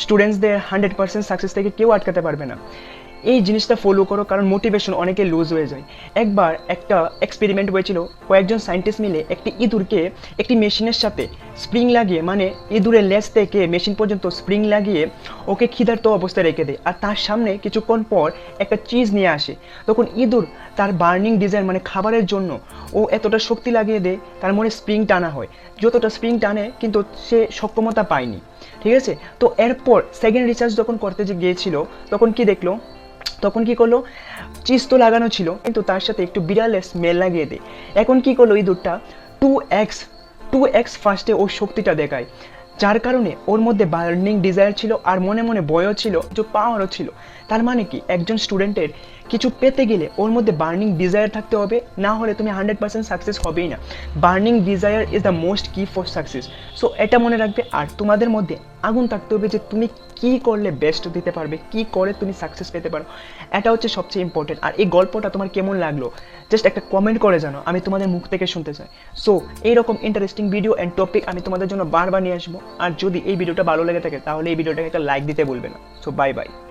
স্টুডেন্টসদের 100% success থেকে কেউ আটকাতে পারবে না। এই জিনিসটা ফলো করো, কারণ মোটিভেশন অনেকে লুজ হয়ে যায়। একবার একটা এক্সপেরিমেন্ট হয়েছিল, কয়েকজন সায়েন্টিস্ট মিলে একটি ইঁদুরকে একটি মেশিনের সাথে স্প্রিং লাগিয়ে, মানে ইঁদুরের লেজ থেকে মেশিন পর্যন্ত স্প্রিং লাগিয়ে ওকে ক্ষিধার্ত অবস্থায় রেখে দেয়, আর তার সামনে কিছুক্ষণ পর একটা চিজ নিয়ে আসে। তখন ইঁদুর তার বার্নিং ডিজায়ার, মানে খাবারের জন্য ও এতটা শক্তি লাগিয়ে দেয়, তার মনে স্প্রিং টানা হয়, যতটা স্প্রিং টানে কিন্তু সে সক্ষমতা পায়নি। ঠিক আছে, তো এরপর সেকেন্ড রিসার্চ যখন করতে গিয়েছিল, তখন কি দেখলো, তখন কি করলো, চিজ তো লাগানো ছিল কিন্তু তার সাথে একটু বিড়ালের স্মেল লাগিয়ে দেয়। এখন কি করলো ইঁদুরটা, 2x ফার্স্টে ওর শক্তিটা দেখায়, যার কারণে ওর মধ্যে বার্নিং ডিজায়ার ছিল আর মনে মনে ভয়ও ছিল, যে পাওয়ারও ছিল। তার মানে কি, একজন স্টুডেন্টের কিছু পেতে গেলে ওর মধ্যে বার্নিং ডিজায়ার থাকতে হবে, না হলে তুমি 100% সাকসেস হবেই না। Burning desire is the most কি ফর সাকসেস। সো এটা মনে রাখবে। আর তোমাদের মধ্যে আগুন থাকতে হবে যে তুমি কি করলে বেস্ট দিতে পারবে, কি করে তুমি সাকসেস পেতে পারো, এটা হচ্ছে সবচেয়ে ইম্পর্টেন্ট। আর এই গল্পটা তোমার কেমন লাগলো জাস্ট একটা কমেন্ট করে জানো, আমি তোমাদের মুখ থেকে শুনতে চাই। সো এইরকম ইন্টারেস্টিং ভিডিও অ্যান্ড টপিক আমি তোমাদের জন্য বারবার নিয়ে আসবো। আর যদি এই ভিডিওটা ভালো লেগে থাকে তাহলে এই ভিডিওটাকে একটা লাইক দিতে ভুলবে না। So bye bye.